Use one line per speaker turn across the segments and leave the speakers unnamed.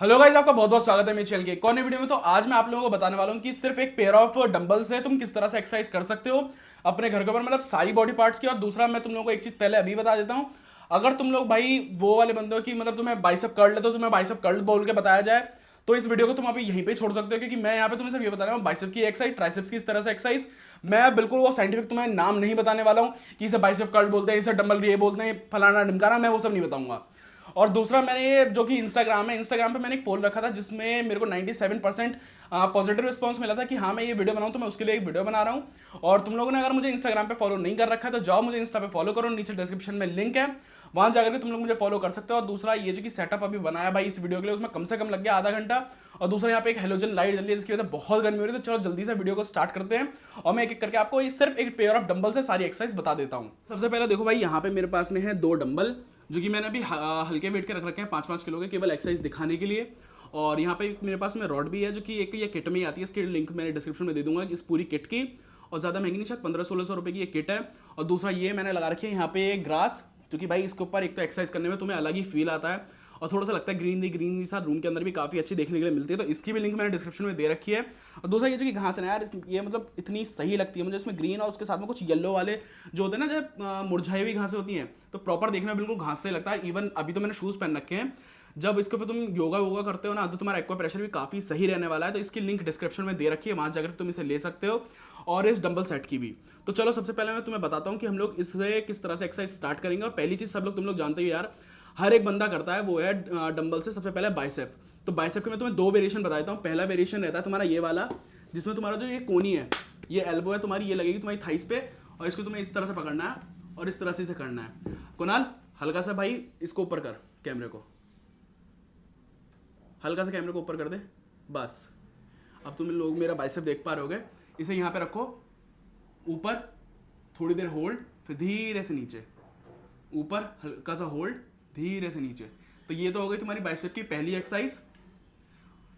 Hello guys, आपका बहुत बहुत स्वागत है मेरे चैनल के एक और नई वीडियो में। तो आज मैं आप लोगों को बताने वाला हूं कि सिर्फ एक पेयर ऑफ डंबल से तुम किस तरह से एक्सरसाइज कर सकते हो अपने घर के ऊपर, मतलब सारी बॉडी पार्ट्स की। और दूसरा मैं तुम लोगों को एक चीज पहले अभी बता देता हूं, अगर तुम लोग भाई वो वाले बंदे हो कि मतलब तुम्हें बाइसेप कर्ल है तो तुम्हें बाइसेप कर्ल बोल के बताया जाए तो इस वीडियो को तुम अभी यहीं पे छोड़ सकते हो, क्योंकि मैं यहाँ पे तुम्हें सिर्फ ये बता रहा हूँ बाइसेप की एक्सरसाइज, ट्राइसेप्स की इस तरह से एक्सरसाइज। मैं बिल्कुल वो साइंटिफिक तुम्हें नाम नहीं बताने वाला हूँ कि इसे बाइसेप कर्ल बोलते हैं, इसे डंबल ये बोलते हैं, फलाना ढिमकाना, मैं वो सब नहीं बताऊंगा। और दूसरा, मैंने ये जो कि इंस्टाग्राम है, इंस्टाग्राम पे मैंने एक पोल रखा था जिसमें मेरे को 97% पॉजिटिव रिस्पांस मिला था कि हाँ मैं ये वीडियो बनाऊं, तो मैं उसके लिए एक वीडियो बना रहा हूँ। और तुम लोगों ने अगर मुझे इंस्टाग्राम पे फॉलो नहीं कर रखा है तो जाओ मुझे इंस्टा पे फॉलो करो, नीचे डिस्क्रिप्शन में लिंक है, वहां जाकर के तुम लोग मुझे फॉलो कर सकते हो। और दूसरा, ये जो कि सेटअप अभी बनाया भाई इस वीडियो के लिए, उसमें कम से कम लग गया आधा घंटा। और दूसरा, यहाँ पे एक हेलोजन लाइट जल रही है जिसकी वजह से बहुत गर्मी हो रही है। तो चलो जल्दी से वीडियो को स्टार्ट करते हैं और मैं एक एक करके आपको सिर्फ एक पेयर ऑफ डंबल से सारी एक्सरसाइज बता देता हूँ। सबसे पहले देखो भाई, यहाँ पे मेरे पास में है 2 डंबल जो कि मैंने अभी हल्के वेट के रख रखे हैं 5-5 किलो के, केवल एक्सरसाइज दिखाने के लिए। और यहाँ पे मेरे पास में रॉड भी है जो कि एक ये किट में ही आती है, इसकी लिंक मैंने डिस्क्रिप्शन में दे दूंगा इस पूरी किट की। और ज़्यादा महंगी नहीं, शायद 1500-1600 रुपये की ये किट है। और दूसरा, ये मैंने लगा रखी है यहाँ पे ग्रास, क्योंकि भाई इसके ऊपर एक तो एक्सरसाइज करने में तुम्हें अलग ही फील आता है और थोड़ा सा लगता है ग्रीनरी ग्रीनरी सा, रूम के अंदर भी काफ़ी अच्छी देखने के लिए मिलती है। तो इसकी भी लिंक मैंने डिस्क्रिप्शन में दे रखी है। और दूसरा, ये जो कि घास है ना यार, ये मतलब इतनी सही लगती है मुझे, इसमें ग्रीन और उसके साथ में कुछ येलो वाले जो होते हैं ना, जब मुरझाई हुई घासें होती हैं तो प्रॉपर देखने में बिल्कुल घास से लगता है। इवन अभी तो मैंने शूज़ पहन रखे हैं, जब इसके ऊपर तुम योगा वोगा करते हो ना तो तुम्हारा एक्वा प्रेशर भी काफ़ी सही रहने वाला है। तो इसकी लिंक डिस्क्रिप्शन में दे रखी है, वहाँ जाकर तुम इसे ले सकते हो, और इस डंबल सेट की भी। तो चलो सबसे पहले मैं तुम्हें बताता हूँ कि हम लोग इससे किस तरह से एक्सरसाइज स्टार्ट करेंगे। और पहली चीज़ सब लोग तुम लोग जानते हो यार, हर एक बंदा करता है, वो है डंबल से सबसे पहले बाइसेप। तो बाइसेप के मैं तुम्हें 2 वेरिएशन बता देता हूँ। पहला वेरिएशन रहता है तुम्हारा ये वाला, जिसमें तुम्हारा जो ये कोनी है, ये एल्बो है तुम्हारी, ये लगेगी तुम्हारी थाइस पे, और इसको तुम्हें इस तरह से पकड़ना है और इस तरह से इसे करना है। कुणाल, हल्का सा भाई इसको ऊपर कर, कैमरे को हल्का सा कैमरे को ऊपर कर दे, बस। अब तुम लोग मेरा बाइसेप देख पा रहे होगे। इसे यहाँ पे रखो ऊपर, थोड़ी देर होल्ड, फिर धीरे से नीचे, ऊपर हल्का सा होल्ड, धीरे से नीचे। तो ये तो हो गई तुम्हारी बाइसेप की पहली एक्सरसाइज।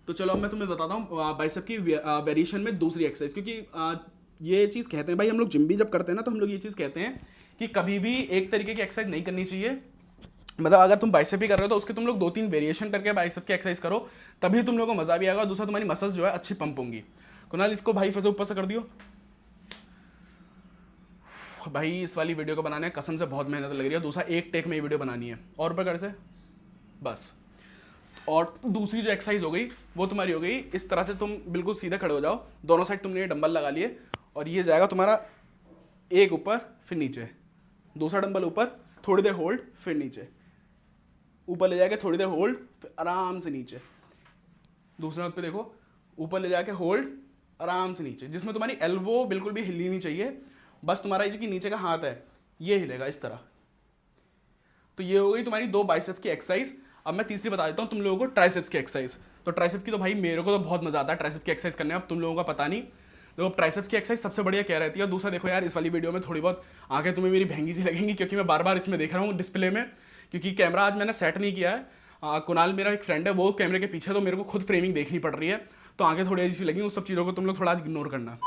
तो चलो अब मैं तुम्हें बताता हूँ बाइसेप की वेरिएशन में दूसरी एक्सरसाइज, क्योंकि ये चीज़ कहते हैं भाई, हम लोग जिम भी जब करते हैं ना तो हम लोग ये चीज़ कहते हैं कि कभी भी एक तरीके की एक्सरसाइज नहीं करनी चाहिए। मतलब अगर तुम बाइसेप भी कर रहे हो तो उसके तुम लोग 2-3 वेरिएशन करके बाइसेप की एक्सरसाइज करो, तभी तुम लोगों को मजा भी आएगा। दूसरा, तुम्हारी मसल्स जो है अच्छी पंप होंगी। कुणाल, इसको भाई फिर से ऊपर से कर दियो भाई। इस वाली वीडियो को बनाने में कसम से बहुत मेहनत लग रही है। दूसरा, एक टेक में ये वीडियो बनानी है, और ऊपर कर से, बस। और दूसरी जो एक्सरसाइज हो गई वो तुम्हारी हो गई इस तरह से, तुम बिल्कुल सीधे खड़े हो जाओ, दोनों साइड तुमने ये डंबल लगा लिए, और ये जाएगा तुम्हारा एक ऊपर फिर नीचे, दूसरा डंबल ऊपर, थोड़ी देर होल्ड, फिर नीचे, ऊपर ले जाके थोड़ी देर होल्ड, फिर आराम से नीचे। दूसरा पे देखो, ऊपर ले जाके होल्ड, आराम से नीचे, जिसमें तुम्हारी एल्बो बिल्कुल भी हिलनी नहीं चाहिए, बस तुम्हारा ये जो कि नीचे का हाथ है ये हिलेगा इस तरह। तो ये हो गई तुम्हारी 2 बाइसेप्स की एक्सरसाइज। अब मैं तीसरी बता देता हूँ तुम लोगों को, ट्राइसेप्स की एक्सरसाइज। तो ट्राइसेप की तो भाई मेरे को तो बहुत मजा आता है ट्राइसेप की एक्सरसाइज करने में, अब तुम लोगों का पता नहीं। देखो ट्राइसेप्स की एक्सरसाइज सबसे बढ़िया क्या रहती है। दूसरा देखो यार, इस वाली वीडियो में थोड़ी बहुत आंखें तुम्हें मेरी महंगी सी लगेंगी, क्योंकि मैं बार बार इसमें देख रहा हूँ डिस्प्ले में, क्योंकि कैमरा आज मैंने सेट नहीं किया है। कुणाल मेरा एक फ्रेंड है, वो कैमरे के पीछे, तो मेरे को खुद फ्रेमिंग देखनी पड़ रही है, तो आंखें थोड़ी ऐसी लगी। उस सब चीज़ों को तुम लोग थोड़ा आज इग्नोर करना।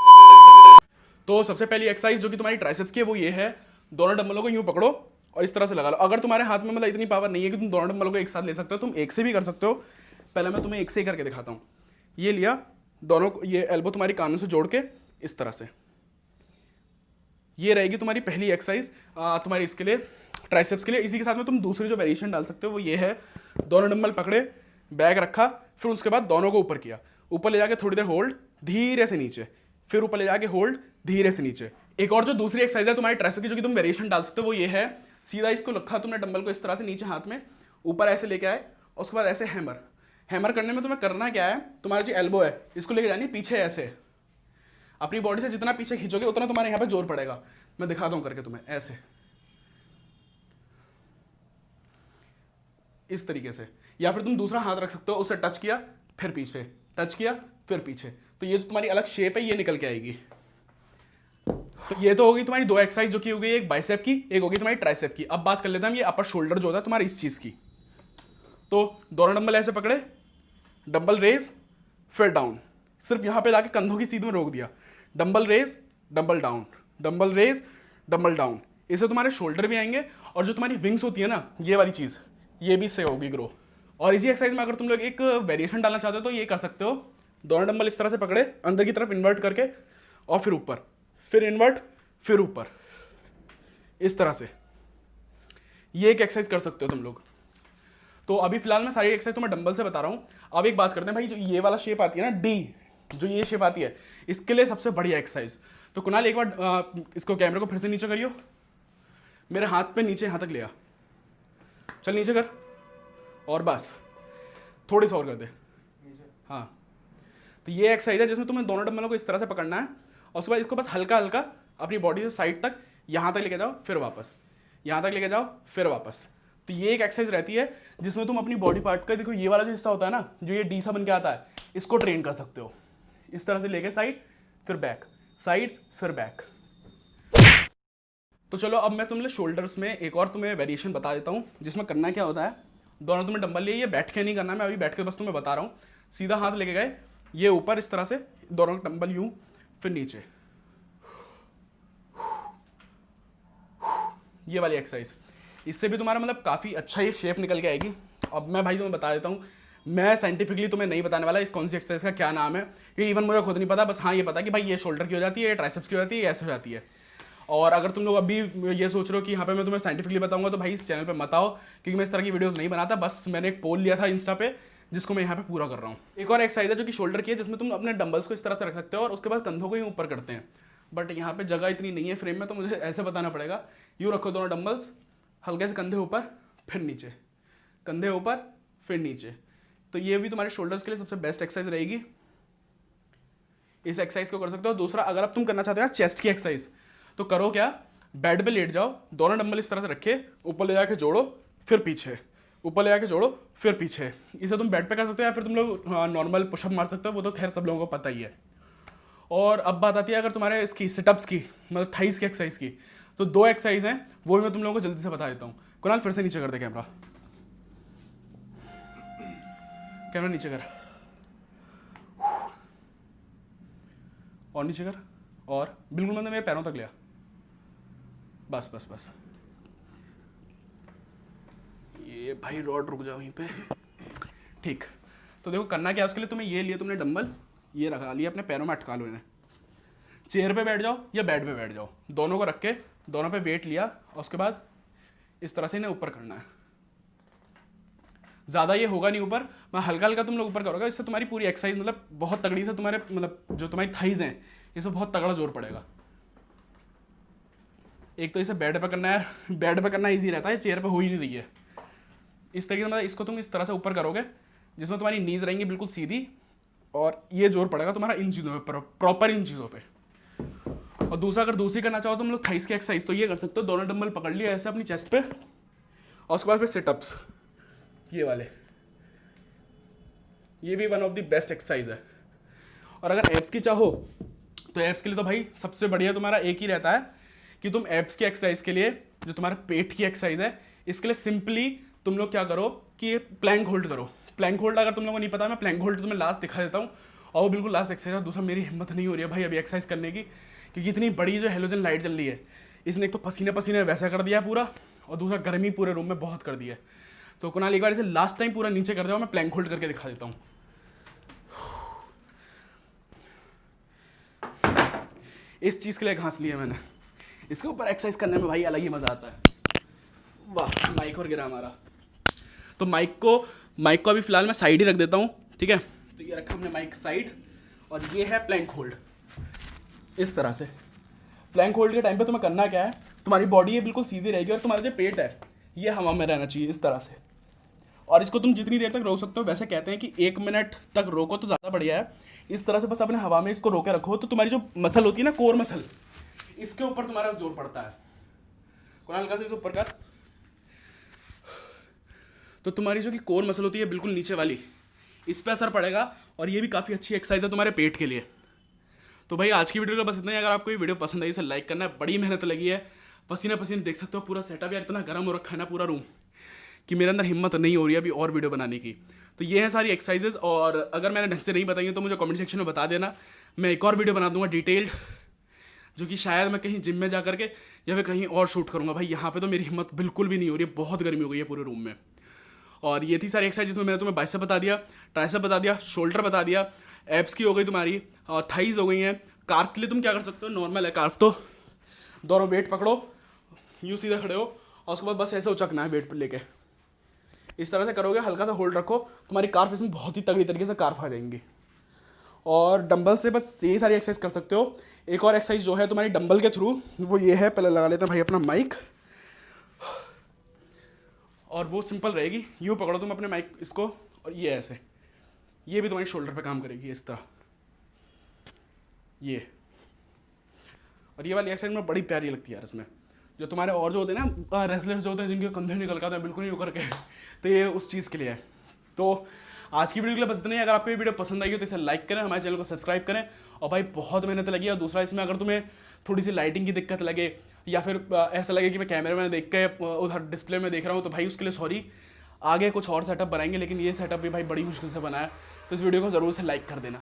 तो सबसे पहली एक्सरसाइज जो कि तुम्हारी ट्राइसेप्स की है वो ये है, दोनों डंबलों को यूं पकड़ो और इस तरह से लगा लो। अगर तुम्हारे हाथ में मतलब इतनी पावर नहीं है कि तुम दोनों डंबलों को एक साथ ले सकते हो, तुम एक से भी कर सकते हो। पहले मैं तुम्हें एक से ही करके दिखाता हूँ। ये लिया दोनों को, ये एल्बो तुम्हारी कानों से जोड़ के इस तरह से, ये रहेगी तुम्हारी पहली एक्सरसाइज तुम्हारी इसके लिए, ट्राइसेप्स के लिए। इसी के साथ में तुम दूसरी जो वेरिएशन डाल सकते हो वो ये है, दोनों डंबल पकड़े, बैग रखा, फिर उसके बाद दोनों को ऊपर किया, ऊपर ले जाके थोड़ी देर होल्ड, धीरे से नीचे, फिर ऊपर ले जाके होल्ड, धीरे से नीचे। एक और जो दूसरी एक्सरसाइज है तुम्हारी ट्राइसेप की जो कि तुम वेरिएशन डाल सकते हो वो ये है, सीधा इसको रखा तुमने डंबल को इस तरह से नीचे हाथ में, ऊपर ऐसे लेके आए, और उसके बाद ऐसे हैमर। हैमर करने में तुम्हें करना क्या है, तुम्हारी जो एल्बो है इसको लेके जानी पीछे, ऐसे अपनी बॉडी से जितना पीछे खींचोगे उतना तुम्हारे यहाँ पे जोर पड़ेगा। मैं दिखाता हूँ करके तुम्हें, ऐसे इस तरीके से, या फिर तुम दूसरा हाथ रख सकते हो, उससे टच किया फिर पीछे, टच किया फिर पीछे। तो ये जो तुम्हारी अलग शेप है ये निकल के आएगी। तो ये तो होगी तुम्हारी 2 एक्सरसाइज जो कि हो गई, एक बाइसेप की, एक होगी तुम्हारी ट्राइसेप की। अब बात कर लेते हैं ये अपर शोल्डर जो होता है तुम्हारी इस चीज की। तो दोनों डंबल ऐसे पकड़े, डंबल रेज, फिर डाउन, सिर्फ यहां पे जाके कंधों की सीध में रोक दिया, dumbbell raise, dumbbell down, dumbbell raise, dumbbell down. इससे तुम्हारे शोल्डर भी आएंगे, और जो तुम्हारी विंग्स होती है ना, ये वाली चीज, ये भी इससे होगी ग्रो। और इसी एक्सरसाइज में अगर तुम लोग एक वेरिएशन डालना चाहते हो तो ये कर सकते हो, दोनों डंबल इस तरह से पकड़े, अंदर की तरफ इन्वर्ट करके और फिर ऊपर, फिर इन्वर्ट, फिर ऊपर, इस तरह से ये एक एक्सरसाइज कर सकते हो तुम लोग। तो अभी फिलहाल मैं सारी एक्सरसाइज तुम्हें डंबल से बता रहा हूँ। अब एक बात करते हैं भाई, जो ये वाला शेप आती है ना डी, जो ये शेप आती है, इसके लिए सबसे बढ़िया एक्सरसाइज। तो कुणाल एक बार इसको कैमरे को फिर से नीचे करियो, मेरे हाथ पे नीचे यहाँ तक लिया, चल नीचे कर, और बस थोड़ी सा और कर दे, हाँ। तो ये एक्सरसाइज है जिसमें तुम्हें दोनों डंबलों को इस तरह से पकड़ना है और उसके बाद इसको बस हल्का हल्का अपनी बॉडी से साइड तक यहाँ तक लेके जाओ, फिर वापस यहाँ तक लेके जाओ, फिर वापस। तो ये एक एक्सरसाइज रहती है जिसमें तुम अपनी बॉडी पार्ट का, देखो ये वाला जो हिस्सा होता है ना, जो ये डी सा बन के आता है, इसको ट्रेन कर सकते हो इस तरह से लेके साइड फिर बैक, साइड फिर बैक। तो चलो अब मैं तुमने शोल्डर्स में एक और तुम्हें वेरिएशन बता देता हूँ, जिसमें करना क्या होता है, दोनों तुम्हें डंबल लिए, ये बैठ के नहीं करना, मैं अभी बैठ के बस तुम्हें बता रहा हूँ। सीधा हाथ लेके गए, ये ऊपर इस तरह से, दोनों डंबल यूं, फिर नीचे, ये वाली एक्सरसाइज। इससे भी तुम्हारा मतलब काफ़ी अच्छा ये शेप निकल के आएगी। अब मैं भाई तुम्हें बता देता हूँ, मैं साइंटिफिकली तुम्हें नहीं बताने वाला इस कौन सी एक्सरसाइज का क्या नाम है, क्योंकि इवन मुझे खुद नहीं पता, बस हाँ ये पता कि भाई ये शोल्डर की हो जाती है, ये ट्राइसेप्स की हो जाती है, ये ऐसे हो जाती है। और अगर तुम लोग अभी ये सोच रहे हो कि यहाँ पे मैं तुम्हें साइंटिफिकली बताऊंगा, तो भाई इस चैनल पे मत आओ, क्योंकि मैं इस तरह की वीडियोस नहीं बनाता। बस मैंने एक पोल लिया था इंस्टा पे, जिसको मैं यहाँ पे पूरा कर रहा हूँ। एक और एक्सरसाइज है जो कि शोल्डर की है, जिसमें तुम अपने डंबल्स को इस तरह से रख सकते हो और उसके बाद कंधों को ही ऊपर करते हैं। बट यहाँ पे जगह इतनी नहीं है फ्रेम में, तो मुझे ऐसे बताना पड़ेगा। यूँ रखो दोनों डंबल्स, हल्के से कंधे ऊपर फिर नीचे, कंधे ऊपर फिर नीचे। तो ये भी तुम्हारे शोल्डर्स के लिए सबसे बेस्ट एक्सरसाइज रहेगी। इस एक्सरसाइज को कर सकते हो। दूसरा, अगर आप तुम करना चाहते हो चेस्ट की एक्सरसाइज, तो करो क्या, बेड पे लेट जाओ, दोनों डंबल इस तरह से रखे, ऊपर ले जाके जोड़ो, फिर पीछे, ऊपर ले जाके जोड़ो, फिर पीछे। इसे तुम बेड पे कर सकते हो या फिर तुम लोग नॉर्मल पुशअप मार सकते हो, वो तो खैर सब लोगों को पता ही है। और अब बात आती है अगर तुम्हारे इसकी सिटअप्स की, मतलब थाइस की एक्सरसाइज की, तो दो एक्सरसाइज हैं, वो भी मैं तुम लोगों को जल्दी से बता देता हूँ। कुणाल फिर से नीचे कर दे कैमरा, कैमरा नीचे कर, और नीचे कर, और बिल्कुल मैंने मेरे पैरों तक लिया, बस बस बस। ये भाई रॉड रुक जाओ वहीं पे, ठीक। तो देखो करना क्या है उसके लिए, तुम्हें ये लिए तुमने डंबल, ये रखा लिए अपने पैरों में, अटका लो इन्हें, चेयर पे बैठ जाओ या बेड पे बैठ जाओ, दोनों को रख के दोनों पे वेट लिया और उसके बाद इस तरह से इन्हें ऊपर करना है। ज़्यादा ये होगा नहीं ऊपर, मैं हल्का हल्का तुम लोग ऊपर करोगे, इससे तुम्हारी पूरी एक्सरसाइज मतलब बहुत तगड़ी से, तुम्हारे मतलब जो तुम्हारी थाइज हैं इससे बहुत तगड़ा जोर पड़ेगा। एक तो इसे बेड पे करना है, बेड पे करना ईजी रहता है, चेयर पे हो ही नहीं रही है। इस तरीके से मतलब इसको तुम इस तरह से ऊपर करोगे, जिसमें तुम्हारी नीज रहेंगी बिल्कुल सीधी, और ये जोर पड़ेगा तुम्हारा इन चीज़ों पे, प्रॉपर इन चीज़ों पे। और दूसरा, अगर दूसरी करना चाहो तुम लोग थाइस की एक्सरसाइज, तो ये कर सकते हो, दोनों डंबल पकड़ लिए ऐसे अपनी चेस्ट पे, और उसके बाद फिर सिटअप्स, ये वाले, ये भी one of the best exercise है। और अगर एब्स की चाहो, तो एब्स के लिए तो भाई सबसे बढ़िया तुम्हारा एक ही रहता है कि तुम एब्स की एक्सरसाइज के लिए, जो तुम्हारा पेट की एक्सरसाइज है, इसके लिए सिंपली तुम लोग क्या करो कि प्लैंक होल्ड करो। प्लैंक होल्ड अगर तुम लोगों को नहीं पता, मैं प्लैंक होल्ड तुम्हें लास्ट दिखा देता हूँ, और वो बिल्कुल लास्ट एक्सरसाइज है। दूसरा, मेरी हिम्मत नहीं हो रही है भाई अभी एक्सरसाइज करने की, क्योंकि इतनी बड़ी जो हेलोजन लाइट जल रही है, इसने एक तो पसीने पसीने वैसा कर दिया पूरा, और दूसरा गर्मी पूरे रूम में बहुत कर दी है। तो कुणाल एक बार इसे लास्ट टाइम पूरा नीचे कर दो, मैं प्लैंक होल्ड करके दिखा देता हूँ। इस चीज़ के लिए घास ली है मैंने, इसके ऊपर एक्सरसाइज करने में भाई अलग ही मज़ा आता है। वाह, माइक और गिरा हमारा। तो माइक को अभी फिलहाल मैं साइड ही रख देता हूँ, ठीक है। तो ये रखा हमने माइक साइड, और ये है प्लैंक होल्ड। इस तरह से प्लैंक होल्ड के टाइम पे तुम्हें करना क्या है, तुम्हारी बॉडी ये बिल्कुल सीधी रहेगी और तुम्हारा जो पेट है ये हवा में रहना चाहिए इस तरह से। और इसको तुम जितनी देर तक रोक सकते हो, वैसे कहते हैं कि 1 मिनट तक रोको तो ज़्यादा बढ़िया है। इस तरह से बस अपने हवा में इसको रोके रखो, तो तुम्हारी जो मसल होती है ना, कोर मसल, इसके ऊपर तुम्हारा जोर पड़ता है। कुणाल हल्का से इसे ऊपर कर, तो तुम्हारी जो कि कोर मसल होती है बिल्कुल नीचे वाली, इस पर असर पड़ेगा, और ये भी काफ़ी अच्छी एक्सरसाइज है तुम्हारे पेट के लिए। तो भाई आज की वीडियो का बस इतना ही। अगर आपको ये वीडियो पसंद आई, इसे लाइक करना है, बड़ी मेहनत लगी है, पसीने पसीने देख सकते हो, पूरा सेटअप यार इतना गर्म हो रखा है ना पूरा रूम, कि मेरे अंदर हिम्मत नहीं हो रही है अभी और वीडियो बनाने की। तो ये है सारी एक्सरसाइजेज, और अगर मैंने ढंग से नहीं बताई तो मुझे कमेंट सेक्शन में बता देना, मैं एक और वीडियो बना दूंगा डिटेल्ड, जो कि शायद मैं कहीं जिम में जा करके या फिर कहीं और शूट करूंगा। भाई यहाँ पे तो मेरी हिम्मत बिल्कुल भी नहीं हो रही है, बहुत गर्मी हो गई है पूरे रूम में। और ये थी सारी एक्सरसाइज जिसमें मैंने तुम्हें बाइसेप बता दिया, ट्राइसेप बता दिया, शोल्डर बता दिया, एब्स की हो गई तुम्हारी, थाइज हो गई हैं। कार्फ के लिए तुम क्या कर सकते हो, नॉर्मल है कार्फ तो, दोनों वेट पकड़ो, यूँ सीधे खड़े हो और उसके बाद बस ऐसे उचकना है वेट पर लेके, इस तरह से करोगे, हल्का सा होल्ड रखो, तुम्हारी कार्फ इसमें बहुत ही तगड़ी तरीके से कार्फ आ जाएंगी। और डंबल से बस यही सारी एक्सरसाइज कर सकते हो। एक और एक्सरसाइज जो है तुम्हारी डंबल के थ्रू, वो ये है, पहले लगा लेते हैं भाई अपना माइक, और वो सिंपल रहेगी, यूँ पकड़ो तुम अपने माइक इसको, और ये ऐसे, ये भी तुम्हारी शोल्डर पे काम करेगी इस तरह, ये। और ये वाली एक्सरसाइज में बड़ी प्यारी लगती है यार इसमें, जो तुम्हारे और जो होते हैं ना रेसलर्स जो होते हैं जिनके कंधे निकल जाते हैं बिल्कुल नहीं उकर के, तो ये उस चीज़ के लिए है। तो आज की वीडियो के लिए बस इतना ही। अगर आपको ये वीडियो पसंद आई हो तो इसे लाइक करें, हमारे चैनल को सब्सक्राइब करें। और भाई बहुत मेहनत लगी है, और दूसरा इसमें अगर तुम्हें थोड़ी सी लाइटिंग की दिक्कत लगे या फिर ऐसा लगे कि मैं कैमरे में देख के उधर डिस्प्ले में देख रहा हूँ, तो भाई उसके लिए सॉरी, आगे कुछ और सेटअप बनाएंगे, लेकिन ये सेटअप भी भाई बड़ी मुश्किल से बना है, तो इस वीडियो को ज़रूर से लाइक कर देना।